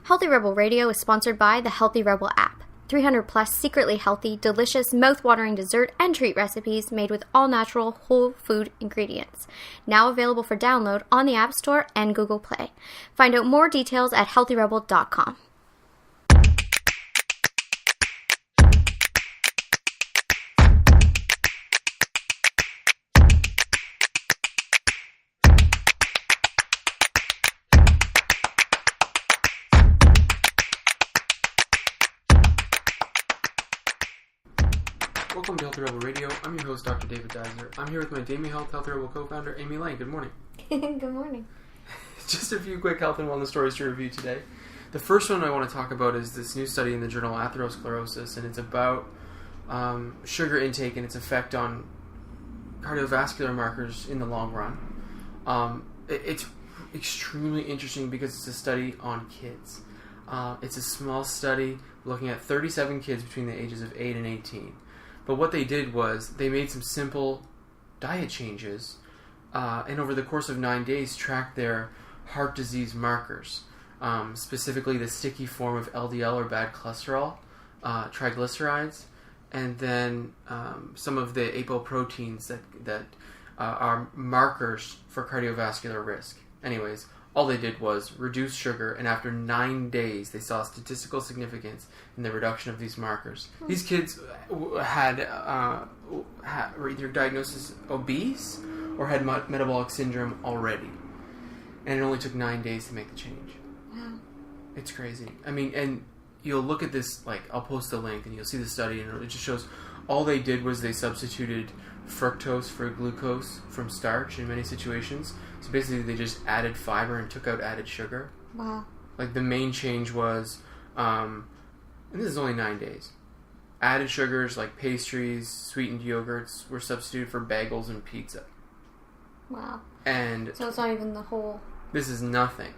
Healthy Rebel Radio is sponsored by the Healthy Rebel app. 300 plus secretly healthy, delicious, mouth-watering dessert and treat recipes made with all-natural, whole food ingredients. Now available for download on the App Store and Google Play. Find out more details at healthyrebel.com. Welcome to Healthy Rebel Radio. I'm your host, Dr. David Deiser. I'm here with my Damie Health Healthy Rebel co-founder, Amy Lane. Good morning. Good morning. Just a few quick health and wellness stories to review today. The first one I want to talk about is this new study in the journal Atherosclerosis, and it's about sugar intake and its effect on cardiovascular markers in the long run. It's extremely interesting because it's a study on kids. It's a small study looking at 37 kids between the ages of 8 and 18. But what they did was they made some simple diet changes and over the course of 9 days tracked their heart disease markers, specifically the sticky form of LDL or bad cholesterol, triglycerides, and then some of the apoproteins that are markers for cardiovascular risk. Anyways, all they did was reduce sugar, and after 9 days, they saw statistical significance in the reduction of these markers. These kids were either diagnosed as obese or had metabolic syndrome already. And it only took 9 days to make the change. Wow. It's crazy. I mean, and you'll look at this, I'll post a link, and you'll see the study, and it just shows all they did was they substituted fructose for glucose from starch in many situations. So basically they just added fiber and took out added sugar. Wow. The main change was, and this is only 9 days, added sugars like pastries, sweetened yogurts were substituted for bagels and pizza. Wow. And so it's not even the whole... This is nothing.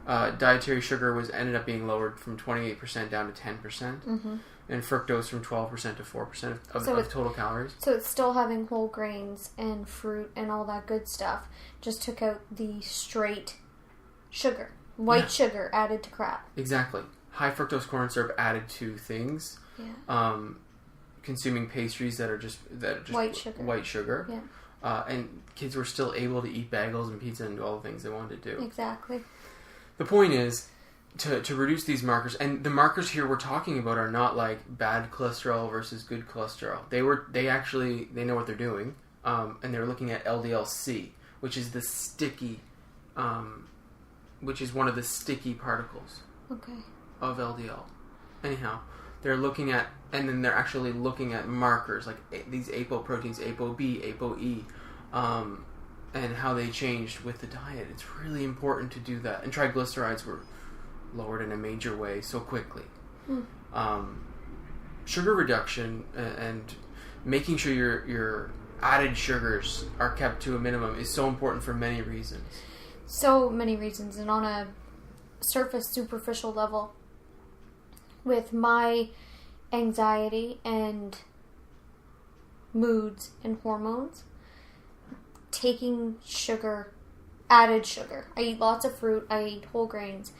Dietary sugar ended up being lowered from 28% down to 10%. Mm-hmm. And fructose from 12% to 4% of total calories. So it's still having whole grains and fruit and all that good stuff. Just took out the straight sugar. White sugar added to crap. Exactly. High fructose corn syrup added to things. Yeah. Consuming pastries that are just white sugar. White sugar. Yeah. And kids were still able to eat bagels and pizza and do all the things they wanted to do. Exactly. The point is to reduce these markers, and the markers here we're talking about are not like bad cholesterol versus good cholesterol. They know what they're doing, and they're looking at LDL-C, which is the sticky, which is one of the sticky particles of LDL. Anyhow, they're looking at, and then they're actually looking at markers like these apoproteins, ApoB, ApoE, and how they changed with the diet. It's really important to do that. And triglycerides were lowered in a major way so quickly. Sugar reduction and making sure your added sugars are kept to a minimum is so important for many reasons. So many reasons. And on a superficial level, with my anxiety and moods and hormones, taking sugar, added sugar. I eat lots of fruit, I eat whole grains,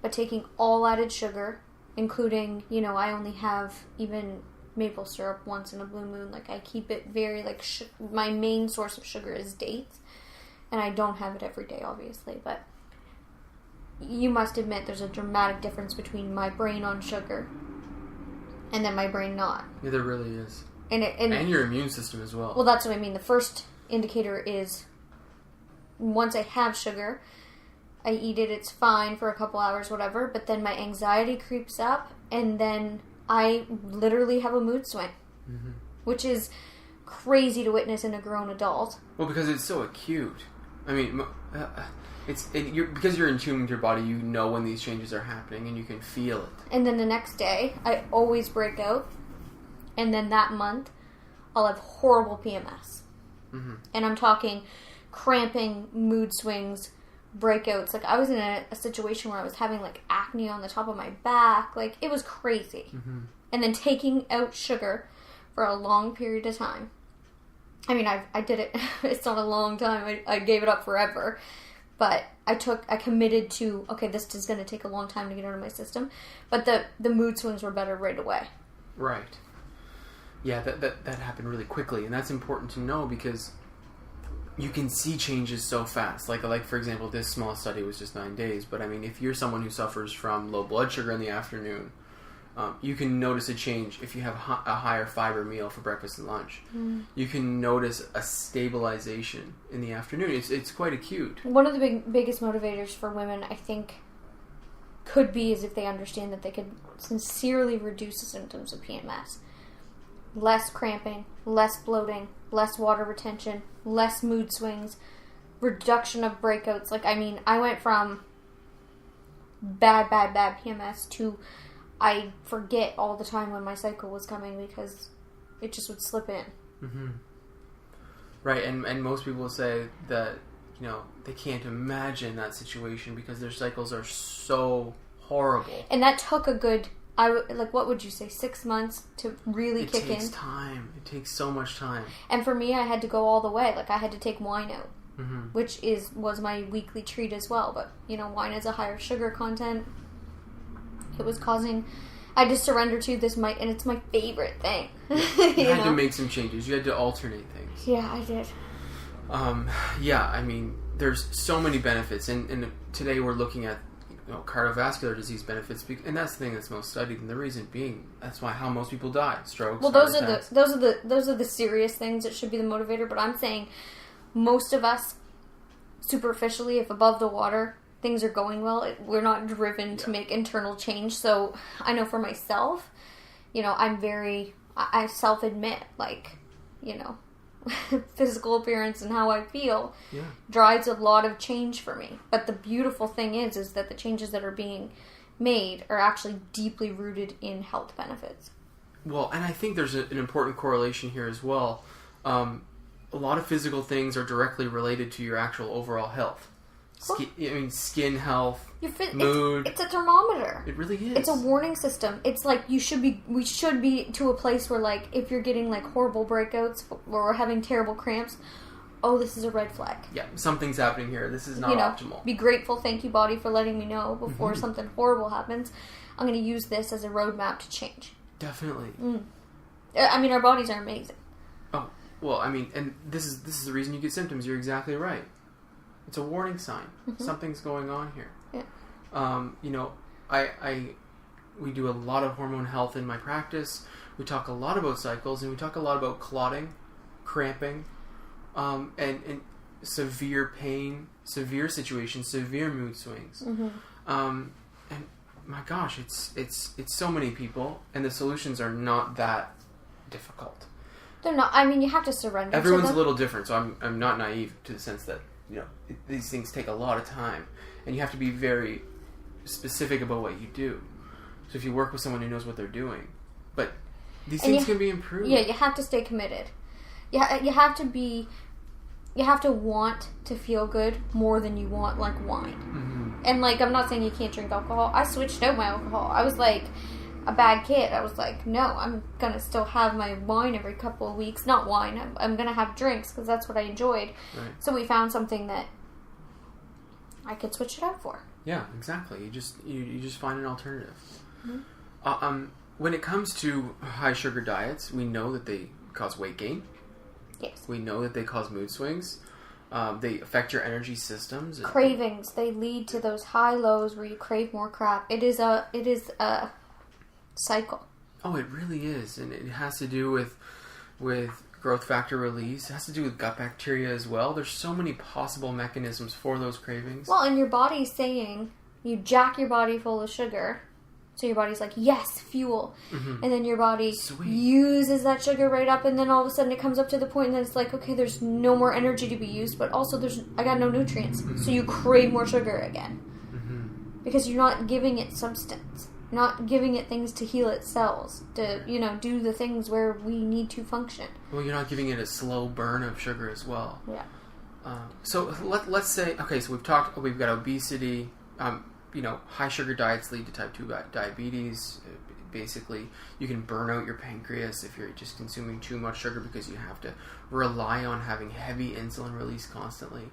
but taking all added sugar, including, I only have even maple syrup once in a blue moon. I keep it very, my main source of sugar is dates, and I don't have it every day, obviously, but you must admit there's a dramatic difference between my brain on sugar and then my brain not. Yeah, there really is. And your immune system as well. Well, that's what I mean. The first indicator is once I have sugar, I eat it, it's fine for a couple hours, whatever, but then my anxiety creeps up, and then I literally have a mood swing, which is crazy to witness in a grown adult. Well, because it's so acute. I mean, because you're in tune with your body, you know when these changes are happening, and you can feel it. And then the next day, I always break out, and then that month, I'll have horrible PMS. And I'm talking cramping, mood swings, breakouts. I was in a situation where I was having acne on the top of my back. It was crazy. And then taking out sugar for a long period of time. I mean, I did it. It's not a long time. I gave it up forever. but I committed to, okay, this is going to take a long time to get out of my system. But the mood swings were better right away. Right. Yeah, that happened really quickly, and that's important to know because you can see changes so fast. Like for example, this small study was just 9 days, but I mean, if you're someone who suffers from low blood sugar in the afternoon, you can notice a change if you have a higher fiber meal for breakfast and lunch. You can notice a stabilization in the afternoon. It's quite acute. One of the biggest motivators for women, I think, could be is if they understand that they could sincerely reduce the symptoms of PMS. Less cramping, less bloating, less water retention, less mood swings, reduction of breakouts. Like, I mean, I went from bad PMS to I forget all the time when my cycle was coming because it just would slip in. Mm-hmm. Right, and most people say that, you know, they can't imagine that situation because their cycles are so horrible. And that took a good, what would you say, 6 months to really kick in? It takes time. It takes so much time. And for me, I had to go all the way. Like, I had to take wine out, mm-hmm. which was my weekly treat as well. But, you know, wine has a higher sugar content. It was causing... I just surrendered to this, and it's my favorite thing. You had to make some changes. You had to alternate things. Yeah, I did. Yeah, I mean, there's so many benefits, and today we're looking at, you know, cardiovascular disease benefits, and that's the thing that's most studied, and the reason being that's how most people die: strokes. Well, those are the serious things that should be the motivator. But I'm saying most of us, superficially, if above the water, things are going well, we're not driven to make internal change. So I know for myself, you know, I self-admit, like, you know, physical appearance and how I feel drives a lot of change for me. But the beautiful thing is that the changes that are being made are actually deeply rooted in health benefits. Well, and I think there's an important correlation here as well. A lot of physical things are directly related to your actual overall health. Skin health, mood. It's a thermometer. It really is. It's a warning system. It's like we should be to a place where, like, if you're getting like horrible breakouts or having terrible cramps, oh, this is a red flag. Yeah, something's happening here. This is not optimal. Be grateful. Thank you, body, for letting me know before something horrible happens. I'm going to use this as a roadmap to change. Definitely. I mean, our bodies are amazing. Oh, well, I mean, and this is the reason you get symptoms. You're exactly right. It's a warning sign. Something's going on here. Yeah. You know, we do a lot of hormone health in my practice. We talk a lot about cycles, and we talk a lot about clotting, cramping, and severe pain, severe situations, severe mood swings. And my gosh, it's so many people, and the solutions are not that difficult. They're not. I mean, you have to surrender. Everyone's a little different, so I'm not naive to the sense that, you know, these things take a lot of time, and you have to be very specific about what you do. So if you work with someone who knows what they're doing, but these things can be improved. Yeah, you have to stay committed. You have to want to feel good more than you want, like, wine. And, like, I'm not saying you can't drink alcohol. I switched out my alcohol. I was like a bad kid. I was like, no, I'm gonna still have my wine every couple of weeks. Not wine. I'm gonna have drinks because that's what I enjoyed. Right. So we found something that I could switch it out for. Yeah, exactly. You just find an alternative. When it comes to high sugar diets, we know that they cause weight gain. Yes. We know that they cause mood swings. They affect your energy systems. Cravings. They lead to those high lows where you crave more crap. It is a cycle. Oh, it really is, and it has to do with growth factor release. It has to do with gut bacteria as well. There's so many possible mechanisms for those cravings. Well, and your body's saying, you jack your body full of sugar, so your body's like, yes, fuel. And then your body uses that sugar right up, and then all of a sudden it comes up to the point, and then it's like, okay, there's no more energy to be used, but also I got no nutrients. So you crave more sugar again. Because you're not giving it substance. Not giving it things to heal its cells, to, you know, do the things where we need to function. Well, you're not giving it a slow burn of sugar as well. Yeah. So let's say, okay, so we've got obesity. You know, high sugar diets lead to type 2 diabetes. Basically, you can burn out your pancreas if you're just consuming too much sugar because you have to rely on having heavy insulin release constantly.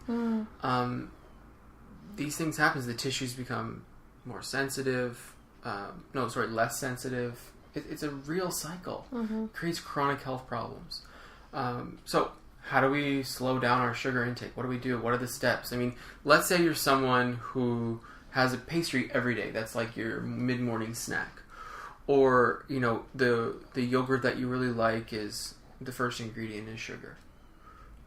these things happen. The tissues become more sensitive. Less sensitive. It's a real cycle. It creates chronic health problems. So how do we slow down our sugar intake? What do we do? What are the steps? I mean, let's say you're someone who has a pastry every day. That's like your mid-morning snack. Or, the yogurt that you really like is the first ingredient is sugar.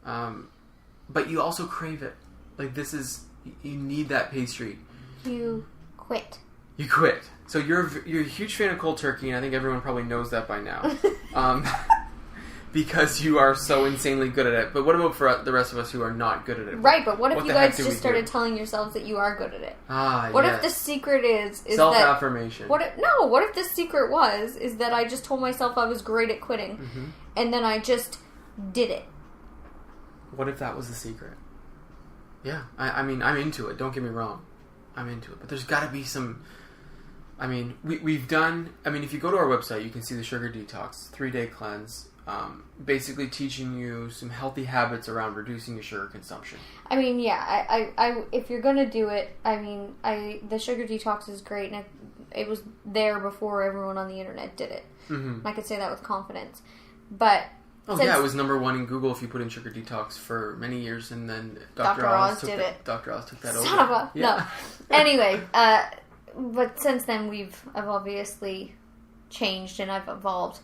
But you also crave it. Like you need that pastry. You quit. You quit. So you're a huge fan of cold turkey, and I think everyone probably knows that by now. Because you are so insanely good at it. But what about for the rest of us who are not good at it? Right, but what if you guys just started telling yourselves that you are good at it? What if the secret is self-affirmation? What if the secret is that I just told myself I was great at quitting, and then I just did it? What if that was the secret? Yeah, I mean, I'm into it. Don't get me wrong. I'm into it. But there's got to be some... I mean, we've done... I mean, if you go to our website, you can see the sugar detox, 3-day cleanse, basically teaching you some healthy habits around reducing your sugar consumption. I mean, yeah, I if you're going to do it, I mean, the sugar detox is great, and it was there before everyone on the internet did it. I could say that with confidence. But... it was number 1 in Google if you put in sugar detox for many years, and then Dr. Oz did it. Dr. Oz took that over. Son of a... Yeah. No. Anyway, but since then I've obviously changed and I've evolved.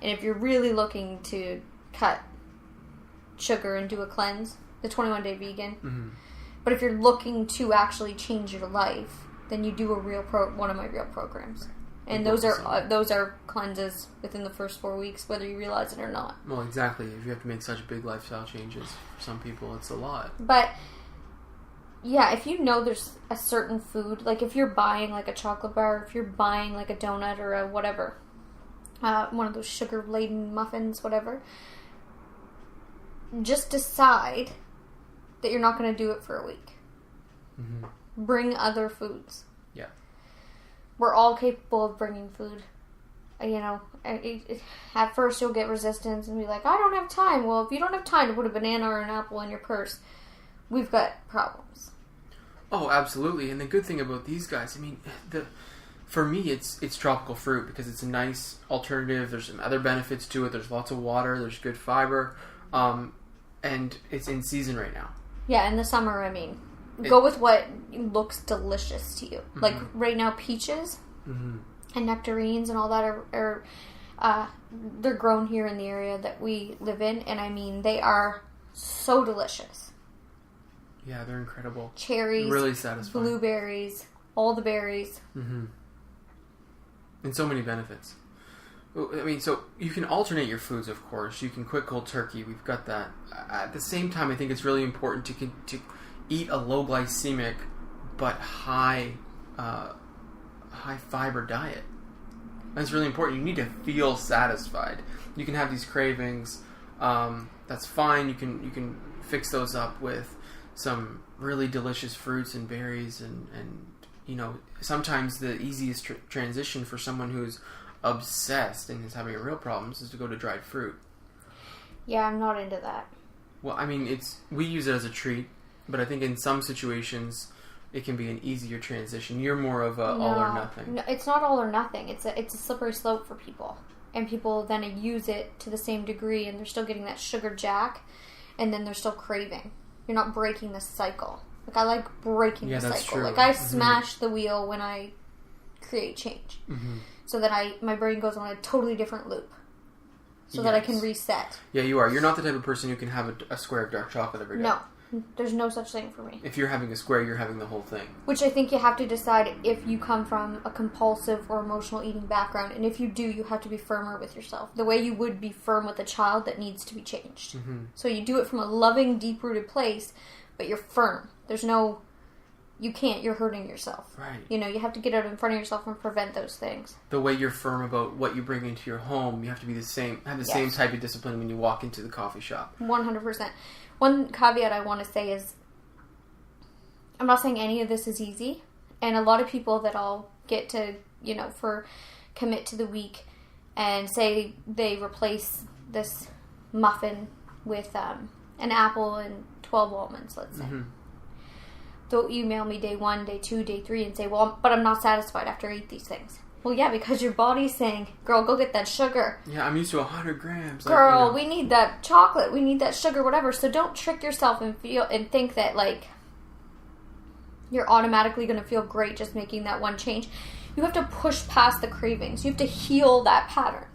And if you're really looking to cut sugar and do a cleanse, the 21-day vegan. But if you're looking to actually change your life, then you do one of my real programs. And those are cleanses within the first 4 weeks, whether you realize it or not. Well, exactly. If you have to make such big lifestyle changes, for some people, it's a lot. But, yeah, if you know there's a certain food, like if you're buying like a chocolate bar, if you're buying like a donut or a whatever, one of those sugar-laden muffins, whatever, just decide that you're not going to do it for a week. Bring other foods. Yeah. We're all capable of bringing food. At first you'll get resistance and be like, I don't have time. Well, if you don't have time to put a banana or an apple in your purse, we've got problems. Oh, absolutely. And the good thing about these guys, I mean, for me, it's tropical fruit because it's a nice alternative. There's some other benefits to it. There's lots of water. There's good fiber. And it's in season right now. Yeah, in the summer, I mean. Go with what looks delicious to you. Like right now, peaches and nectarines and all that are they're grown here in the area that we live in, and I mean they are so delicious. Yeah, they're incredible. Cherries, really satisfying. Blueberries, all the berries, and so many benefits. I mean, so you can alternate your foods, of course. You can quit cold turkey. We've got that. At the same time, I think it's really important to eat a low glycemic but high fiber diet. That's really important. You need to feel satisfied. You can have these cravings. That's fine. You can fix those up with some really delicious fruits and berries, and sometimes the easiest transition for someone who's obsessed and is having real problems is to go to dried fruit. Yeah, I'm not into that. Well, I mean, we use it as a treat. But I think in some situations, it can be an easier transition. You're more of all or nothing. No, it's not all or nothing. It's a slippery slope for people. And people then use it to the same degree, and they're still getting that sugar jack, and then they're still craving. You're not breaking the cycle. Like, I like breaking the cycle. That's true. Like, I smash the wheel when I create change. So that my brain goes on a totally different loop. So that I can reset. Yeah, you are. You're not the type of person who can have a square of dark chocolate every day. No. There's no such thing for me. If you're having a square, you're having the whole thing. Which I think you have to decide if you come from a compulsive or emotional eating background. And if you do, you have to be firmer with yourself. The way you would be firm with a child that needs to be changed. So you do it from a loving, deep-rooted place, but you're firm. There's no... You can't. You're hurting yourself. Right. You have to get out in front of yourself and prevent those things. The way you're firm about what you bring into your home, you have to be have the same type of discipline when you walk into the coffee shop. 100%. One caveat I want to say is, I'm not saying any of this is easy, and a lot of people that I'll get to, commit to the week and say they replace this muffin with an apple and 12 almonds, let's say. they'll email me day 1, day 2, day 3 and say, well, but I'm not satisfied after I eat these things. Well, yeah, because your body's saying, girl, go get that sugar. Yeah, I'm used to 100 grams. Girl, we need that chocolate. We need that sugar, whatever. So don't trick yourself and think that, like, you're automatically going to feel great just making that one change. You have to push past the cravings. You have to heal that pattern.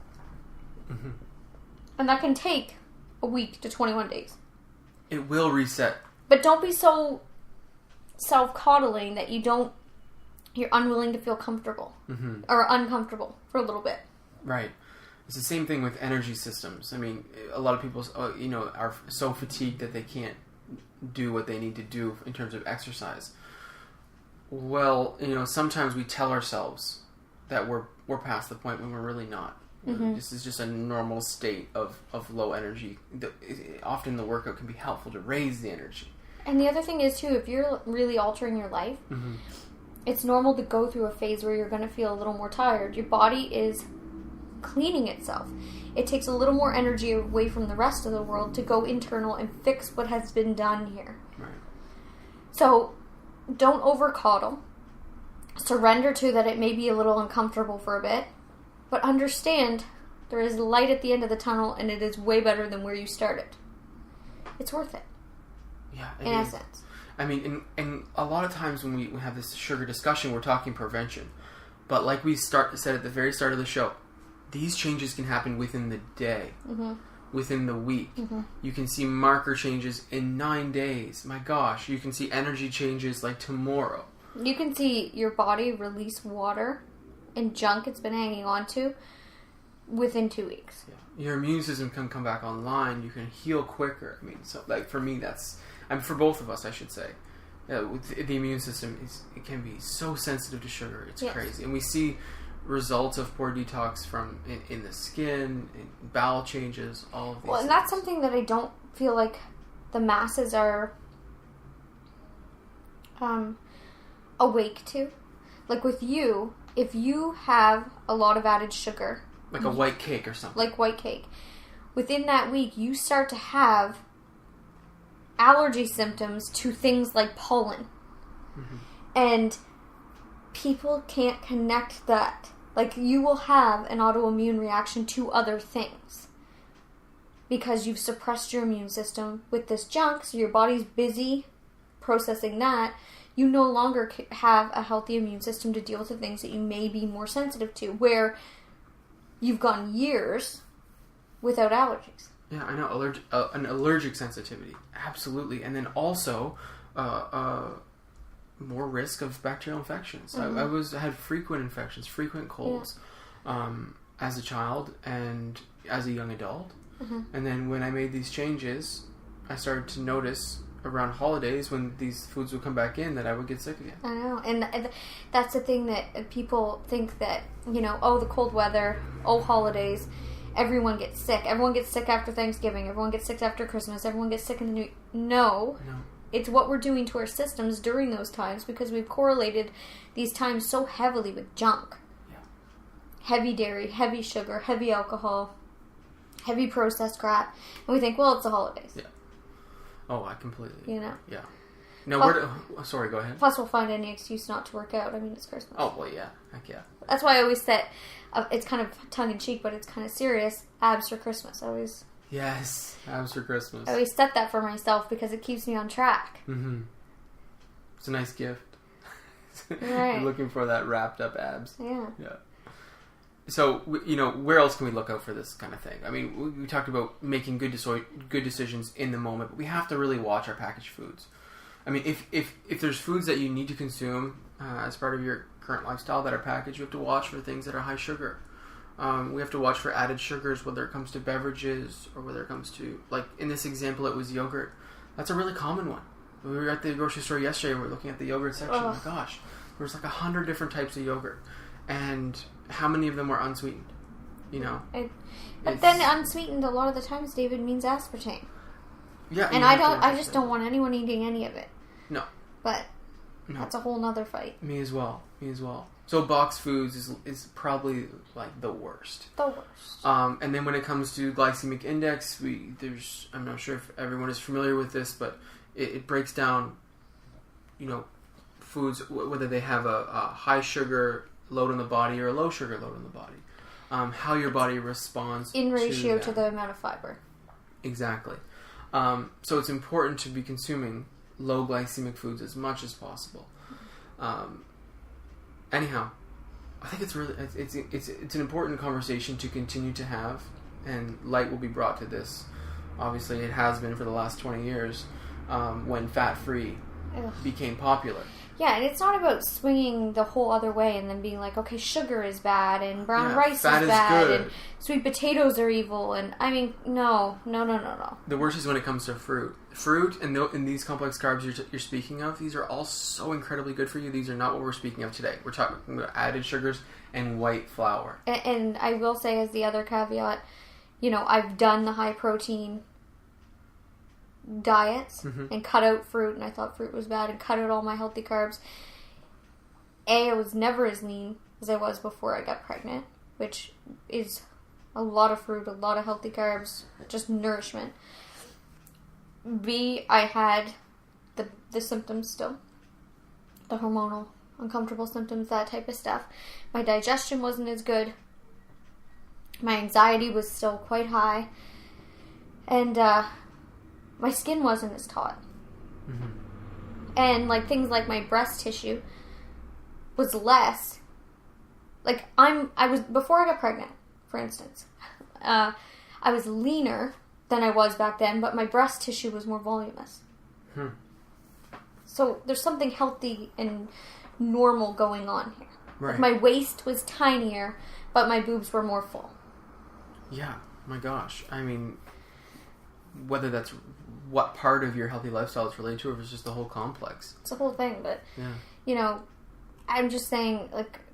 Mm-hmm. And that can take a week to 21 days. It will reset. But don't be so self-coddling that you're unwilling to feel comfortable. Mm-hmm. Or uncomfortable for a little bit. Right. It's the same thing with energy systems. I mean, a lot of people, are so fatigued that they can't do what they need to do in terms of exercise. Well, sometimes we tell ourselves that we're past the point when we're really not. Mm-hmm. This is just a normal state of low energy. Often the workout can be helpful to raise the energy. And the other thing is, too, if you're really altering your life, mm-hmm. it's normal to go through a phase where you're going to feel a little more tired. Your body is cleaning itself. It takes a little more energy away from the rest of the world to go internal and fix what has been done here. Right. So don't over-coddle. Surrender to that it may be a little uncomfortable for a bit. But understand there is light at the end of the tunnel and it is way better than where you started. It's worth it. Yeah, in essence. I mean, and a lot of times when we have this sugar discussion, we're talking prevention. But like we said at the very start of the show, these changes can happen within the day, mm-hmm. within the week. Mm-hmm. You can see marker changes in 9 days. My gosh, you can see energy changes like tomorrow. You can see your body release water and junk it's been hanging on to within 2 weeks. Yeah. Your immune system can come back online. You can heal quicker. I mean, so like for me, for both of us, I should say, with the immune system it can be so sensitive to sugar. It's crazy, and we see results of poor detox from in the skin, in bowel changes, all of these. Well, and that's something that I don't feel like the masses are awake to. Like with you, if you have a lot of added sugar, like a white cake or something, like white cake, within that week you start to have allergy symptoms to things like pollen. Mm-hmm. And people can't connect that. Like, you will have an autoimmune reaction to other things because you've suppressed your immune system with this junk, so your body's busy processing that. You no longer have a healthy immune system to deal with the things that you may be more sensitive to, where you've gone years without allergies. Yeah, I know. An allergic sensitivity. Absolutely. And then also more risk of bacterial infections. Mm-hmm. I had frequent infections, frequent colds as a child and as a young adult. Mm-hmm. And then when I made these changes, I started to notice around holidays when these foods would come back in that I would get sick again. I know. And that's the thing that people think that, the cold weather, holidays, everyone gets sick. Everyone gets sick after Thanksgiving. Everyone gets sick after Christmas. Everyone gets sick in the New Year. No. It's what we're doing to our systems during those times because we've correlated these times so heavily with junk. Yeah. Heavy dairy, heavy sugar, heavy alcohol, heavy processed crap. And we think, well, it's the holidays. Yeah. Oh, I completely... Yeah. No, sorry, go ahead. Plus, we'll find any excuse not to work out. I mean, it's Christmas. Oh, well, yeah. Heck yeah. That's why I always set... it's kind of tongue-in-cheek, but it's kind of serious. Abs for Christmas. Yes, abs for Christmas. I always set that for myself because it keeps me on track. Mm-hmm. It's a nice gift. Right. You're looking for that wrapped up abs. Yeah. Yeah. So, where else can we look out for this kind of thing? I mean, we talked about making good decisions in the moment, but we have to really watch our packaged foods. I mean, if there's foods that you need to consume as part of your current lifestyle that are packaged, you have to watch for things that are high sugar. We have to watch for added sugars, whether it comes to beverages or whether it comes to, like in this example, it was yogurt. That's a really common one. We were at the grocery store yesterday and we were looking at the yogurt section. Oh my gosh, there was like 100 different types of yogurt. And how many of them were unsweetened? But then unsweetened a lot of the times, David, means aspartame. Yeah. And I just don't want anyone eating any of it. No. But that's a whole nother fight. Me as well. So boxed foods is probably like the worst. And then when it comes to glycemic index, I'm not sure if everyone is familiar with this, but it breaks down foods, whether they have a high sugar load on the body or a low sugar load on the body. How your body responds in ratio to to the amount of fiber. Exactly. So it's important to be consuming low glycemic foods as much as possible. Anyhow, I think it's really it's an important conversation to continue to have, and light will be brought to this. Obviously, it has been for the last 20 years when fat-free became popular. Yeah, and it's not about swinging the whole other way and then being like, okay, sugar is bad and brown rice is bad good. and sweet potatoes are evil. And I mean, no. The worst is when it comes to fruit. Fruit and these complex carbs you're speaking of, these are all so incredibly good for you. These are not what we're speaking of today. We're talking about added sugars and white flour. And I will say as the other caveat, I've done the high protein diets and cut out fruit, and I thought fruit was bad, and cut out all my healthy carbs. I was never as lean as I was before I got pregnant, which is a lot of fruit, a lot of healthy carbs, just nourishment. B, I had the symptoms still, the hormonal uncomfortable symptoms, that type of stuff. My digestion wasn't as good. My anxiety was still quite high, and my skin wasn't as taut. And things like my breast tissue was less. I was, before I got pregnant, for instance, I was leaner than I was back then, but my breast tissue was more voluminous. So there's something healthy and normal going on here. Right. My waist was tinier, but my boobs were more full. Yeah, my gosh. I mean, whether that's what part of your healthy lifestyle it's related to, or if it's just the whole complex. It's the whole thing, but, yeah. I'm just saying,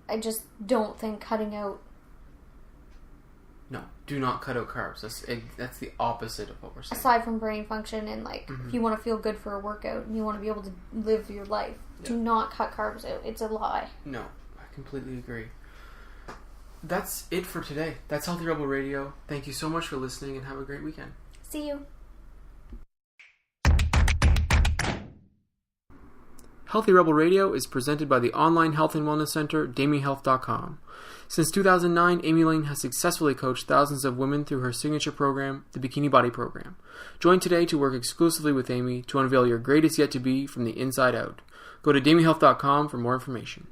I just don't think cutting out... No, do not cut out carbs. That's the opposite of what we're saying. Aside from brain function and, if you want to feel good for a workout and you want to be able to live your life, do not cut carbs out. It's a lie. No, I completely agree. That's it for today. That's Healthy Rebel Radio. Thank you so much for listening, and have a great weekend. See you. Healthy Rebel Radio is presented by the online health and wellness center, DamieHealth.com. Since 2009, Amy Lane has successfully coached thousands of women through her signature program, the Bikini Body Program. Join today to work exclusively with Amy to unveil your greatest yet to be from the inside out. Go to DamieHealth.com for more information.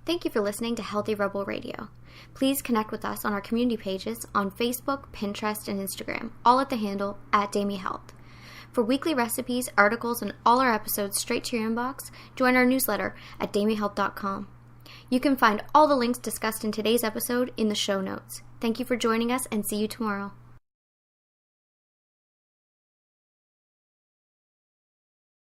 Thank you for listening to Healthy Rebel Radio. Please connect with us on our community pages on Facebook, Pinterest, and Instagram, all at the handle @DamieHealth. For weekly recipes, articles, and all our episodes straight to your inbox, join our newsletter at DamieHealth.com. You can find all the links discussed in today's episode in the show notes. Thank you for joining us, and see you tomorrow.